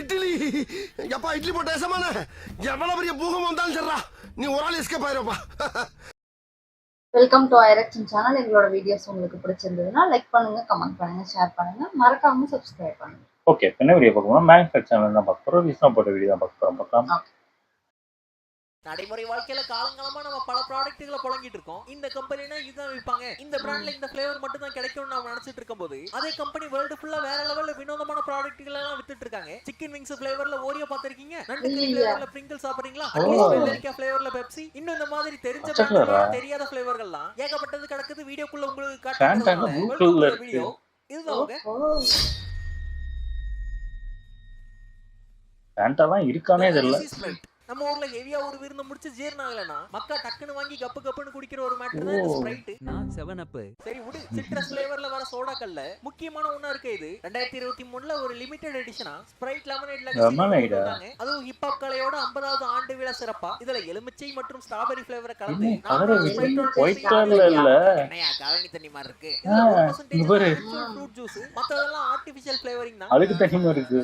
இட்லி எப்பா இட்லி போட்ட சமான எவ்வளவு பெரிய பூகம் வந்தாலும் சரிடா நீ ஒரு ஆள் எஸ்கேப் ஆயிருப்பா. வெல்கம் டு ஐரக்ஷன் சேனல். எங்களோட வீடியோஸ் உங்களுக்கு பிடிச்சிருந்ததுன்னா லைக் பண்ணுங்க, கமெண்ட் பண்ணுங்க, ஷேர் பண்ணுங்க, மறக்காம சப்ஸ்கிரைப் பண்ணுங்க. ஓகே, என்ன வீடியோ பார்க்கணும்? மேனுஃபேக்சர் தான் பார்க்க போறோம். ரீசனா போட்ட வீடியோ தான் பார்க்க போறோம். நடைமுறை வாழ்க்கையில காலங்காலமா நம்ம பல ப்ராடக்ட்களை புழங்கிட்டு இருக்கோம். இந்த கம்பெனினா இதுதான் விற்பாங்க, இந்த பிராண்ட்ல இந்த ஃபிளேவர் மட்டும் தான் கிடைக்கும்னு நாம நினைச்சிட்டு இருக்கும்போது அதே கம்பெனி வேர்ல்டு ஃபுல்லா வேற லெவல்ல வினோதமான ப்ராடக்ட்கள் எல்லாம் வித்துட்டு இருக்காங்க. சிக்கன் விங்ஸ் ஃபிளேவர்ல ஓரியோ பாத்திருக்கீங்க, நண்டு கறி ஃபிளேவர்ல பிரிங்கிள் சாப்பிடுறீங்களா, வெள்ளரிக்காய் ஃபிளேவர்ல பெப்சி, இன்னும் இந்த மாதிரி தெரிஞ்ச பிராண்ட் தெரியாத ஃபிளேவர்கள்லாம் ஏகப்பட்டது கிடக்குது. வீடியோக்குள்ள உங்களுக்கு காட்டுறேன். வீடியோ இதுதான் ஃபேண்டாலாம் இருக்கானே தெரியல. நம்ம ஊர்ல ஹெவியா ஒரு விருந்து முடிச்சு ஜீரணம் ஆகலனா மக்கா டக்குன்னு வாங்கி கப்பு கப்புன்னு குடிக்கிற ஒரு மேட்டர் தான் இந்த ஸ்ப்ரைட். நான் 7 அப். சரி விடு, சிட்ரஸ் ஃபிளேவர்ல வர சோடாக்கல்ல முக்கியமான ஒண்ணா இருக்கு. இது 2023ல ஒரு லிமிடெட் எடிஷனா ஸ்ப்ரைட் லெமனேட்ல கொடுத்தாங்க. அதுவும் ஹிப் ஹாப் கலையோட 50வது ஆண்டு விழா சிறப்பா இதுல எலுமிச்சை மற்றும் ஸ்ட்ராபெரி ஃபிளேவரை கலந்து ஒயிட் கலர்ல இல்ல என்னையா காலனி தண்ணி மாதிரி இருக்கு. 1% ஃப்ரூட் ஜூஸ், மத்ததெல்லாம் ஆர்ட்டிஃபிஷியல் ஃபிளேவரிங் தான். அதுக்கு தனிமா இருக்கு.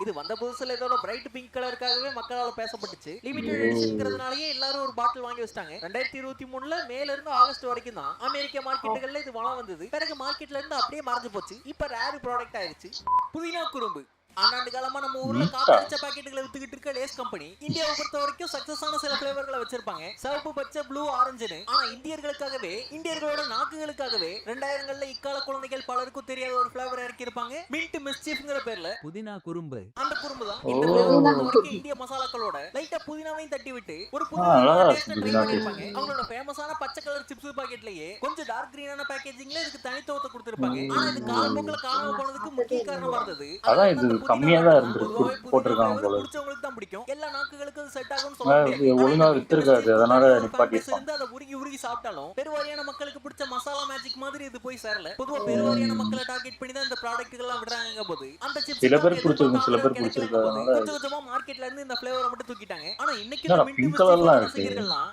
இது வந்த புதுசுல இதோட பிரைட் பிங்க் கலருக்காகவே மக்களால பேசப்பட்டுச்சு. லிமிடெட் எடிஷன்ங்கிறதுனாலயே எல்லாரும் ஒரு பாட்டில் வாங்கி வச்சிட்டாங்க. 2023ல மேல இருந்து ஆகஸ்ட் வரைக்கும் தான் அமெரிக்க மார்க்கெட்டுகள்ல இது வளம் வந்தது. பிறகு மார்க்கெட்ல இருந்து அப்படியே மறைஞ்சு போச்சு. இப்ப ரேர் ப்ராடக்ட் ஆயிருச்சு. புதினா குறும்பு ஆனாண்டு காலமா நம்ம ஊர்ல காத்தடிச்ச பாக்கெட்டுகளை வித்துக்கிட்டு இருக்க லேஸ் கம்பெனி இந்தியாவை பொறுத்த வரைக்கும் சக்சஸ் ஆன சில ஃபிளேவர்களை வச்சிருப்பாங்க. சிவப்பு, பச்சை, ப்ளூ, ஆரஞ்சுன்னு. ஆனா இந்தியர்களுக்காகவே, இந்தியர்களோட நாக்குகளுக்காகவே 2000ங்கள்ல இக்கால குழந்தைகள் பலருக்கும் தெரியாத ஒரு ஃபிளேவர் இறக்கி இருப்பாங்க. மின்ட் மிஸ்சீஃப்ங்கிற பேர்ல புதினா குறும்பு. அந்த குறும்பு தான் இந்த ஃபிளேவர் பொறுத்த வரைக்கும் இந்திய மசாலாக்களோட லைட்டா புதினாவையும் தட்டி விட்டு ஒரு புது டேஸ்ட் ட்ரை பண்ணிருப்பாங்க. அவங்களோட ஃபேமஸான பச்சை கலர் சிப்ஸ் பாக்கெட்லயே கொஞ்சம் டார்க் கிரீனான பேக்கேஜிங்ல இதுக்கு தனித்துவத்தை கொடுத்திருப்பாங்க. ஆனா இது காலப்போக்குல காணாம போனதுக்கு முக்கிய காரணமா இருந்தது அதான் இது கம்மியா தான் இருந்திருக்கு போட்டுருக்காங்க போல. புடிச்சவங்களுக்கு தான் பிடிக்கும். எல்லா நாக்குகளுக்கும் செட் ஆகும்னு சொல்ல முடியாது. ஒழுங்கா வித்திருக்காது, அதனால நிப்பாட்டிட்டாங்க. அத உருகி சாப்பிட்டாலும் பெருவாரியான மக்களுக்கு பிடிச்ச மசாலா மேஜிக் மாதிரி இது போய் சேரல. பொதுவா பெருவாரியான மக்களை டார்கெட் பண்ணி தான் இந்த ப்ராடக்ட்கள் எல்லாம் விடுறாங்க. போது அந்த சிப்ஸ் சில பேர் பிடிச்சிருக்கும், சில பேர் பிடிச்சிருக்காதனால கொஞ்சமா மார்க்கெட்ல இருந்து இந்த ஃபிளேவரை மட்டும் தூக்கிட்டாங்க. ஆனா இன்னைக்கு பிங்க் கலர்லாம் இருக்கு.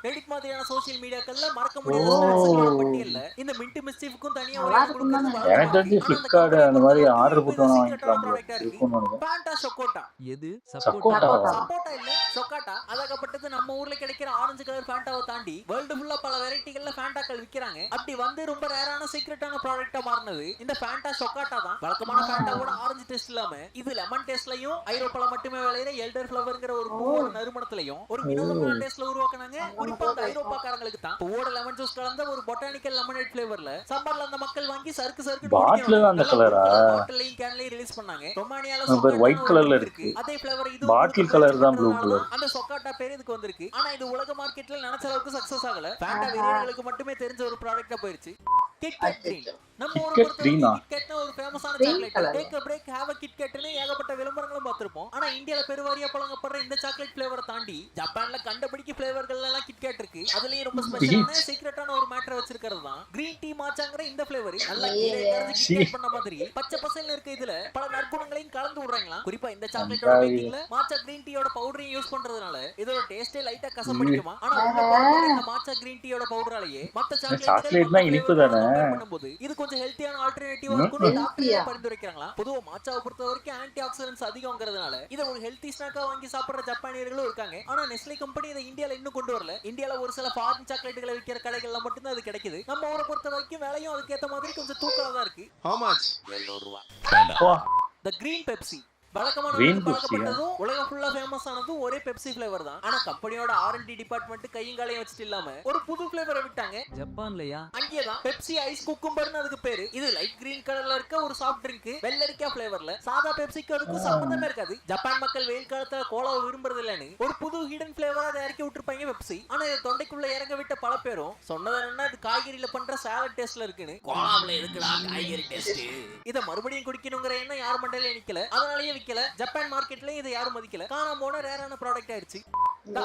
ரெடிட் மாதிரியான சோஷியல் மீடியாக்கள்ல மறக்க முடியாத ஸ்நாக்ஸ்களோட பட்டியல்ல இந்த மின்ட் மிஸ்சீஃப்க்கும் தனியா ஒரு கொடுக்கிறது. எனக்கு தெரிஞ்சு ஃபிளிப்கார்ட் அந்த மாதிரி ஆர்டர் போட்டு வாங்கிக்கலாம் இருக்கும்னு ஃபேண்டா சக்கோட்டா. எது சக்கோட்டா? சப்போட்டா இல்ல, சொக்காட்டா. அழகப்பட்டது நம்ம ஊர்ல கிடைக்கிற ஆரஞ்சு கலர் ஃபேண்டாவை தாண்டி வேர்ல்டு ஃபுல்லா பல வெரைட்டிகள்ல ஃபேண்டாக்கள் விக்கிறாங்க. அப்படி வந்து ரொம்ப ரேரான சீக்ரெட்டான ப்ராடக்ட்டா மாறினது இந்த ஃபேண்டா சொக்காட்டா தான். வழக்கமான ஃபேண்டாவோட ஆரஞ்சு டேஸ்ட் இல்லாம இது லெமன் டேஸ்ட்லயும் ஐரோப்பால மட்டுமே விளையிற எல்டர் ஃப்ளவர்ங்கிற ஒரு பூவோட நறுமணத்திலையும் ஒரு வினோதமான டேஸ்ட்ல உருவாக்குனாங்க. குறிப்பா அந்த ஐரோப்பாக்காரங்களுக்கு தான் பூவோட லெமன் ஜூஸ் கலந்த ஒரு பொட்டானிக்கல் லெமனேட் ஃப்ளேவர்ல சம்மர்ல அந்த மக்கள் வாங்கி சறுக்கு சறுக்கு பாட்டில் அந்த கலரா பாட்டிலையும் கேன்லயும் ரிலீஸ் பண்ணாங்க. ரொமானியால ஒயிட் கலர்ல இருக்கு. அதே ஃப்ளேவர் இது பாட்டில் கலர் தான் ப்ளூ கலர். அந்த சொக்காட்டா பேர் இதுக்கு வந்திருக்கு. ஆனா இது உலக மார்க்கெட்ல நினைச்ச அளவுக்கு சக்சஸ் ஆகல. ஃபேண்டா வெறியர்களுக்கு மட்டுமே தெரிஞ்ச ஒரு ப்ராடக்ட்டா போயிருச்சு. KitKat green. நம்ம ஊர்ல கிட்கேட்னா ஒரு ஃபேமஸான chocolate. Take a break have a கிட்கேட்னு ஏகப்பட்ட விளம்பரங்களும் பார்த்திருப்போம். ஆனா இந்தியால பெருவாரியா புழங்கப்படுற இந்த சாக்லேட் ஃபிளேவரை தாண்டி ஜப்பான்ல கண்டபிடிக்க ஃபிளேவர்கள் எல்லாம் கிட்கேட் இருக்கு. அதுலயும் ரொம்ப ஸ்பெஷலான சீக்ரெட்டான ஒரு மேட்டர் வச்சிருக்கிறது தான் கிரீன் டீ மாச்சாங்கற இந்த ஃபிளேவர். நல்லா கிட்கேட் பண்ண மாதிரி பச்சை பசேல்னு இருக்கு. இதுல பல நற்குணங்களையும் கலந்து விடுறாங்களா. குறிப்பா இந்த சாக்லேட்டோட மேக்கிங்ல மாச்சா கிரீன் டீயோட பவுடரையும் யூஸ் பண்றதுனால இதோட டேஸ்டே லைட்டா கசப்படிக்குமா. ஆனா இந்த மாச்சா கிரீன் டீயோட பவுடராலேயே மத்த சாக்லேட்னா இனிப்பு தானே. பண்ணும்போது இது கொஞ்சம் ஹெல்த்தியான ஆல்டர்னேட்டிவா இருக்கும்னு டாக்டர் பரிந்துரைக்கிறாங்களா. பொதுவா மாச்சாவை பொறுத்த வரைக்கும் ஆன்டி ஆக்சிடென்ட்ஸ் அதிகம்ங்கிறதுனால இத ஒரு ஹெல்த்தி ஸ்நாக்கா வாங்கி சாப்பிடுற ஜப்பானியர்களும் இருக்காங்க. ஆனா நெஸ்லே கம்பெனி இதை இந்தியால இன்னும் கொண்டு வரல. இந்தியால ஒரு சில ஃபாரின் சாக்லேட்டுகளை விற்கிற கடைகள்ல மட்டும் தான் அது கிடைக்குது. நம்ம ஊரை பொறுத்த வரைக்கும் விலையும் அதுக்கு ஏத்த மாதிரி கொஞ்சம் தூக்கலா தான் இருக்கு. How much? 700 ரூபாய். The green Pepsi வழக்கமான பழக்கப்பட்டதும் உலகம் ஃபுல்லா ஃபேமஸ் ஆனதும் ஒரே பெப்சி ஃபிளேவர் தான். ஆனா கம்பெனியோட R&D டிபார்ட்மெண்ட் கையங்காலையும் வச்சிட்டு இல்லாம ஒரு புது ஃபிளேவரை விட்டாங்க. ஜப்பான்லயா? அங்கேதான் பெப்சி ஐஸ் குக்கும்பர்னு அதுக்கு பேரு. இது லைட் கிரீன் கலர்ல இருக்க ஒரு சாஃப்ட் ட்ரிங்க். வெள்ளரிக்காய் ஃபிளேவர்ல. சாதா பெப்சிக்கு அதுக்கு சம்பந்தமே இருக்காது. ஜப்பான் மக்கள் வெயில் காலத்துல கோலாவை விரும்புறது இல்லன்னு ஒரு புது ஹிடன் ஃபிளேவரா அதை இறக்கி விட்டுருப்பாங்க பெப்சி. ஆனா இதை தொண்டைக்குள்ள இறங்க விட்ட பல பேரும் சொன்னது என்னன்னா இது காய்கறியில பண்ற சாலட் டேஸ்ட்ல இருக்குன்னு. கோலாவுல இருக்குடா காய்கறி டேஸ்ட். இதை மறுபடியும் குடிக்கணுங்கிற எண்ணம் யார் மண்டையில நிக்கல. அதனாலேயே விக்கல. ஜப்பான் மார்க்கெட்லயும் இதை யாரும் மதிக்கல. காணாம போன ரேரான ப்ராடக்ட் ஆயிடுச்சு.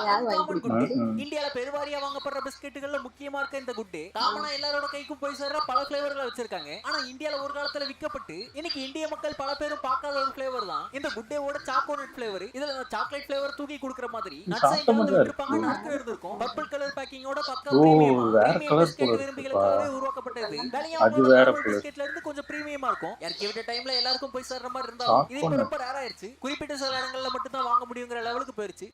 யாரும் வாங்கி கொடுக்கல. இந்தியால பெருவாரியா வாங்கப்படுற பிஸ்கெட்டுகள்ல முக்கியமா இருக்க இந்த குட் டே காமனா எல்லாரோட கைக்கும் போய் சேர்ற பல ஃபிளேவர்களை வச்சிருக்காங்க. ஆனா இந்தியால ஒரு காலத்துல விற்கப்பட்டு இன்னைக்கு இந்திய மக்கள் பல பேரும் பார்க்காத ஒரு ஃபிளேவர் தான் இந்த குட் டேவோட சாக்கோனட் ஃபிளேவர். இதுல சாக்லேட் ஃபிளேவர் தூக்கி கொடுக்குற மாதிரி நட்ஸ் ஐட்டங்கள் இருப்பாங்க. நட்ஸ் இருந்திருக்கும். பர்பிள் கலர் பேக்கிங்கோட பக்கா பிரீமியம் பிஸ்கெட் விரும்பிகளுக்காகவே உருவாக்கப்பட்டது. கலியாமோட பிஸ்கெட்ல இருந்து கொஞ்சம் பிரீமியமா இருக்கும். இறக்கி விட்ட டைம்ல எல்லாருக்கும் போய் சேர்ற மாதிரி இருந்தா இது இப்ப ரொம்ப ரேர் ஆயிருச்சு. குறிப்பிட்ட சில இடங்கள்ல மட்டும் தான் வாங்க முடியுங்கிற லெவலுக்கு போயிருச்சு.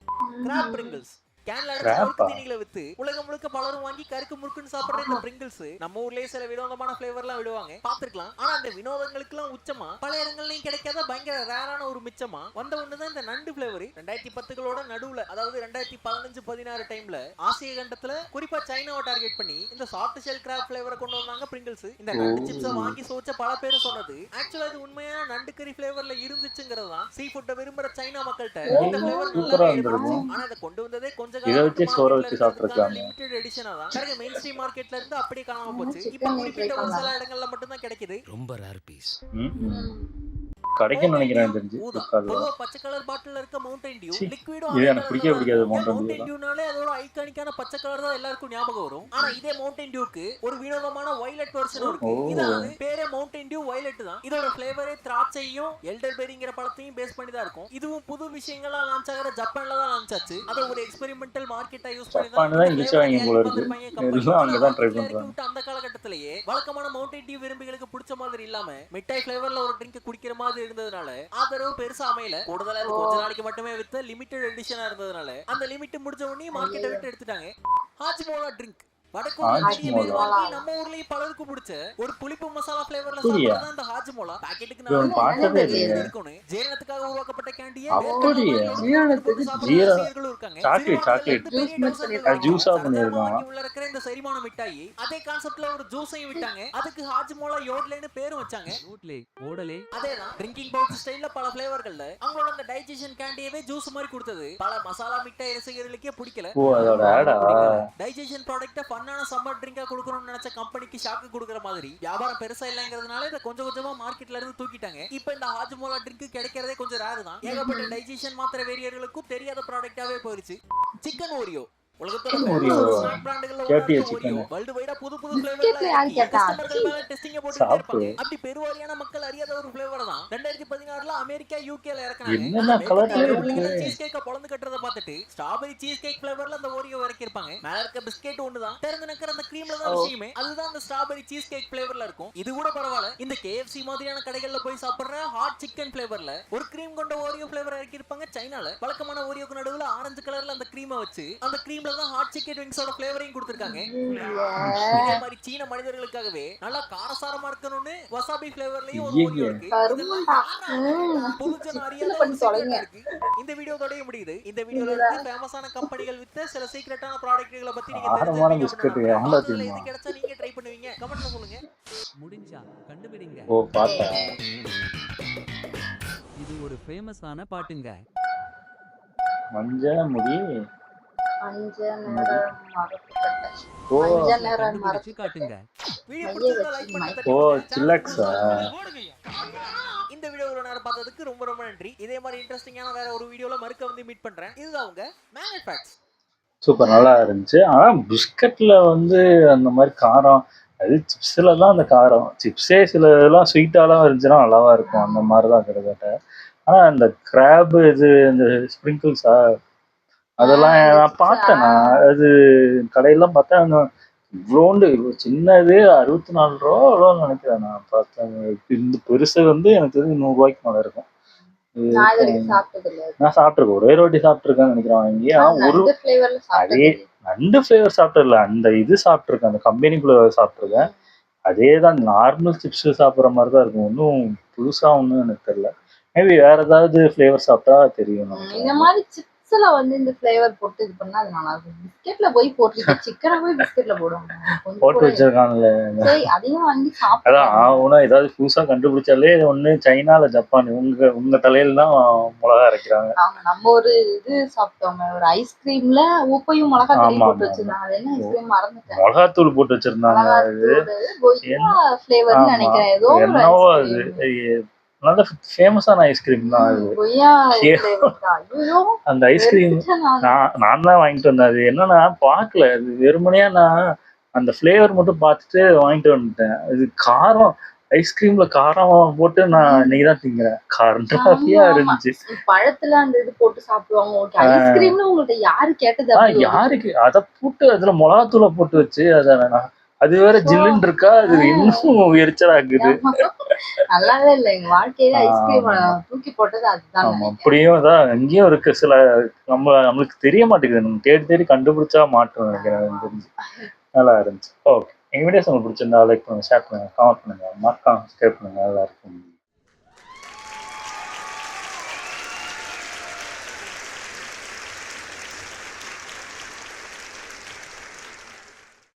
கிராப் பிரிங்கிள்ஸ் கேன்ல அடைச்ச முறுக்கு தீனிகளை வித்து உலகம் முழுக்க பலரும் வாங்கி கருக்கு முறுக்குன்னு சாப்பிடுற இந்த பிரிங்கிள்ஸ் நம்ம ஊர்லயே சில வினோதமான ஃபிளேவர்லாம் விடுவாங்க பாத்துக்கலாம். ஆனா அந்த வினோதங்களுக்கு எல்லாம் உச்சமா பல இடங்கள்லயும் கிடைக்காத பயங்கர ரேரான ஒரு மிச்சமா வந்த ஒண்ணுதான் இந்த நண்டு ஃபிளேவர். 2010களோட நடுவுல அதாவது 2015-16 டைம்ல ஆசிய கண்டத்துல குறிப்பா சைனாவை டார்கெட் பண்ணி இந்த சாஃப்ட் ஷெல் கிராப் ஃபிளேவரை கொண்டு வந்தாங்க பிரிங்கிள்ஸ். இந்த நண்டு சிப்ஸை வாங்கி சோச்ச பல பேர் சொன்னது ஆக்சுவலா இது உண்மையான நண்டு கறி ஃபிளேவர்ல இருந்துச்சுங்கிறது தான். சீ ஃபுட்டை விரும்புற சைனா மக்கள்கிட்ட இந்த ஃபிளேவர் நல்லா இருந்துச்சு. ஆனா அதை கொண்டு வந்ததே கொஞ்சம் இதை வச்சு சோற வச்சு சாப்பிட்டுருக்காங்க. லிமிடெட் எடிஷனா தான் கரெக்ட் மெயின் ஸ்ட்ரீம் மார்க்கெட்ல இருந்து அப்படியே காணாம போச்சு. இப்போ குறிப்பிட்ட ஒரு சில இடங்கள்ல மட்டும் தான் கிடைக்குது. ரொம்ப ரேர் பீஸ். கிடைக்கும் நினைக்கிறேன் தெரிஞ்சு. பொதுவா பச்சை கலர் பாட்டில்ல இருக்க மவுண்டன் டியூ லிக்விடும் இது எனக்கு பிடிக்காது மவுண்டன் டியூனாலே அதோட ஐகானிக்கான பச்சை கலர் தான் எல்லாருக்கும் ஞாபகம் வரும். ஆனா இதே மவுண்டன் டியூக்கு ஒரு வினோதமான வயலட் வெர்ஷன் இருக்கு. இதானது பேரே மவுண்டன் டியூ வயலட் தான். இதோட ஃபிளேவரே திராட்சையும் எல்டர்பெரிங்கிற பழத்தையும் பேஸ் பண்ணி தான் இருக்கும். இதுவும் புது விஷயங்களா லான்ச் ஆகிற ஜப்பான்ல தான் லான்ச் ஆச்சு. அத ஒரு எக்ஸ்பெரிமெண்டல் மார்க்கெட்டா யூஸ் பண்ணி தான் அந்த காலகட்டத்திலேயே வழக்கமான மவுண்டன் டியூ விரும்பிகளுக்கு பிடிச்ச மாதிரி இல்லாம மிட்டாய் ஃபிளேவர்ல ஒரு ட்ரிங்க் குடிக்கிற மாதிரி இருந்ததுனால ஆதரவு பெருசா அமையல. கூடுதலா கொஞ்ச நாளைக்கு மட்டுமே வித்த லிமிடெட் எடிஷனா இருந்ததுனால அந்த லிமிட் முடிஞ்ச உடனே மார்க்கெட்டை விட்டு எடுத்துட்டாங்க. ஹாஜ்மோலா ட்ரிங்க் நம்ம ஊர்லயும் பலருக்கு பிடிச்ச ஒரு புளிப்பு மசாலா ஃபிளேவர்ல சாப்பிடுறது அந்த ஹாஜ்மோலா. பாக்கெட்டுக்கு நான் ஜீரணத்துக்காக உருவாக்கப்பட்ட கேண்டியே உள்ள இருக்கிற இந்த செரிமான மிட்டாய் அதே கான்செப்ட்ல ஒரு ஜூஸையும் விட்டாங்க. அதுக்கு ஹாஜ்மோலா யோட்லேன்னு பேரும் வச்சாங்க. அதேதான் ட்ரிங்கிங் பவுடர் ஸ்டைல்ல பல ஃபிளேவர்கள்ல அவங்களோட அந்த டைஜஷன் கேண்டியவே ஜூஸ் மாதிரி கொடுத்தது. பல மசாலா மிட்டாய் ரசிகர்களுக்கே பிடிக்கல. டைஜஷன் ப்ராடக்ட்ட பண்ணான சம்மர் ட்ரிங்கா கொடுக்கணும்னு நினைச்ச கம்பெனிக்கு ஷாக்கு கொடுக்குற மாதிரி வியாபாரம் பெருசா இல்லங்கிறதுனால இதை கொஞ்சம் கொஞ்சமா மார்க்கெட்ல இருந்து தூக்கிட்டாங்க. இப்போ இந்த ஹாஜ்மோலா ட்ரிங்க் கிடைக்கிறதே கொஞ்சம் ரேர் தான். ஏகப்பட்ட டைஜஷன் மாத்திர வேரியர்களுக்கும் தெரியாத ப்ராடக்டாவே போயிருச்சு. சிக்கன் ஓரியோ உலகத்தோட ஸ்நாக் பிராண்டுகள்ல வேர்ல்ட் வைடா புது புது ஃபிளேவர்ல கஸ்டமர்கள் மேல டெஸ்டிங் போட்டுட்டே இருப்பாங்க. அப்படி பெருவாரியான மக்கள் அறியாத ஒரு ஃபிளேவர் தான் 2016ல அமெரிக்கா யூகேல இறக்குனாங்க. என்னென்ன கலர்ல இருக்கு சீஸ் கேக்க பொளந்து கட்டறத பார்த்துட்டு ஸ்ட்ராபெரி சீஸ் கேக் ஃபிளேவர்ல அந்த ஓரியோ இறக்கி இருப்பாங்க. மேல இருக்க பிஸ்கட் ஒண்ணுதான் திறந்து நக்கற அந்த கிரீம்ல தான் விஷயமே. அதுதான் அந்த ஸ்ட்ராபெரி சீஸ் கேக் ஃபிளேவர்ல இருக்கும். இது கூட பரவாயில்லை. இந்த KFC மாதிரியான கடைகள்ல போய் சாப்பிடுற ஹாட் சிக்கன் ஃபிளேவர்ல ஒரு கிரீம் கொண்ட ஓரியோ ஃபிளேவர் இறக்கி இருப்பாங்க. சைனால வழக்கமான ஓரியோக்கு நடுவுல ஆரஞ்சு கலர்ல அந்த கிரீமை வச்சு அந்த கிரீம்ல தான் ஹாட் சிக்கன் விங்ஸோட ஃபிளேவரையும் கொடுத்திருக்காங்க. இதே மாதிரி சீன மனிதர்களுக்காகவே நல்லா காரசாரமா இருக்கணும்னு வசாபி ஃபிளேவர்லயும் ஒரு ஓரியோ இருக்கு. பொதுஜன அறியாத இருக்கு. இந்த வீடியோவோட முடியுது. இந்த வீடியோல இருந்து ஃபேமஸான கம்பெனிகள் வித்த சில சீக்ரெட்டான ப்ராடக்ட்களை பத்தி நீங்க தெரிஞ்சுக்கணும். இது கிடைச்சா நீங்க ட்ரை பண்ணுவீங்க கமெண்ட்ல சொல்லுங்க. முடிஞ்சா கண்டுபிடிங்க. ஓ பாத்தா இது ஒரு ஃபேமஸான பாட்டுங்க. மஞ்ச முடி மஞ்சள் நிற மரப்பு காட்டுங்க. வீடியோ பிடிச்சிருந்தா லைக் பண்ணுங்க. ஓ சில்லக்ஸா. இந்த வீடியோ இவ்வளவு நேரம் பார்த்ததுக்கு ரொம்ப ரொம்ப நன்றி. இதே மாதிரி இன்ட்ரெஸ்டிங்கான வேற ஒரு வீடியோல மறுக்க வந்து மீட் பண்றேன். இதுதான் உங்க மேங்கட் ஃபேக்ட்ஸ். சூப்பர் நல்லா இருந்துச்சு. ஆனா பிஸ்கட்ல வந்து அந்த மாதிரி காரம் அது சிப்ஸ்ல தான் அந்த காரம். சிப்ஸே சில இதெல்லாம் ஸ்வீட்டாலாம் இருந்துச்சுன்னா நல்லாவா இருக்கும். அந்த மாதிரி தான் கிட்டத்தட்ட. ஆனா இந்த கிராப் இது இந்த ஸ்ப்ரிங்கிள்ஸா அதெல்லாம் நான் பார்த்தேன். அது கடையெல்லாம் பார்த்தேன். இவ்வளோண்டு சின்னது 64 ரூபா அவ்வளோ நினைக்கிறேன். நான் பார்த்தேன். இந்த பெருசு வந்து எனக்கு தெரிஞ்சு 100 ரூபாய்க்கு மேலே இருக்கும். நான் சாப்பிட்டுருக்கேன். ஒரே ரோட்டி சாப்பிட்டுருக்கேன்னு நினைக்கிறேன். வாங்கி ஒரு அதே நண்டு ஃபிளேவர் சாப்பிட்டுல அந்த இது சாப்பிட்ருக்கேன். அந்த கம்பெனிக்குள்ள சாப்பிட்ருக்கேன். அதே தான் நார்மல் சிப்ஸ் சாப்பிட்ற மாதிரி தான் இருக்கும். ஒன்றும் புதுசாக ஒன்றும் எனக்கு தெரியல. மேபி வேற ஏதாவது ஃபிளேவர் சாப்பிட்டா தெரியும். இந்த மாதிரி சிப்ஸ்ல வந்து இந்த ஃபிளேவர் போட்டு இது பண்ணா அது நல்லா இருக்கும். பிஸ்கெட்ல போய் போட்டு சிக்கனை போய் பிஸ்கெட்ல போடுவாங்க. போட்டு வச்சிருக்காங்கல்ல. அதையும் வாங்கி சாப்பிட்டு அதான் ஆகுனா ஏதாவது புதுசா கண்டுபிடிச்சாலே ஒண்ணு சைனால ஜப்பான் உங்க தலையில தான் மிளகா அரைக்கிறாங்க. நம்ம ஒரு இது சாப்பிட்டோங்க. ஒரு ஐஸ்கிரீம்ல உப்பையும் மிளகா தூள் போட்டு வச்சிருந்தாங்க. அது என்ன ஐஸ்கிரீம் மறந்துட்டேன். மிளகாத்தூள் போட்டு வச்சிருந்தாங்க. அது ஃபிளேவர்னு நினைக்கிறேன். ஏதோ என்னவோ அது நல்ல ஃபேமஸான ஐஸ்கிரீம் தான் அது. கொய்யா ஐயோ. flavor தான். ஐயோ, அந்த ஐஸ்கிரீம் வெறுத்துட்டேன் நானு. நான் தான் வாங்கிட்டு வந்தேன். அது என்னன்னா பார்க்கல, அது வெறுமனையா நான் அந்த ஃப்ளேவர் மட்டும் பார்த்துட்டு வாங்கிட்டு வந்துட்டேன். இது காரம், ஐஸ்கிரீம்ல காரம் போட்டு நான் இன்னைக்கு தான் திங்கிறேன். காரண்டியா இருந்துச்சு. பழத்துல அந்த இது போட்டு சாப்பிடுவாங்க. ஓகே, ஐஸ்கிரீம்னு உங்கள்ட்ட யாரு கேட்டது? அப்படி ஒரு- யாருக்கு அதை போட்டு அதுல மிளகாத்தூளை போட்டு வச்சு அது வேற ஜில்லுன்னு இருக்கா, அது இன்னும் எரிச்சலாக்குது. நல்லாவே இல்லை. எங்க வாழ்க்கையில ஐஸ்கிரீம் தூக்கி போட்டது அதுதான். ஆமா, அப்படியும் தான் எங்கேயும் இருக்கு. சில நம்மளுக்கு தெரிய மாட்டேங்குது. நம்ம தேடி தேடி கண்டுபிடிச்சா மாட்டோம் நினைக்கிறேன். எனக்கு தெரிஞ்சு நல்லா இருந்துச்சு. ஓகே, எங்க வீடியோஸ் உங்களுக்கு பிடிச்சிருந்தா லைக் பண்ணுங்க, ஷேர் பண்ணுங்க, கமெண்ட் பண்ணுங்க, மறக்காம சப்ஸ்கிரைப் பண்ணுங்க. நல்லா இருக்கும்.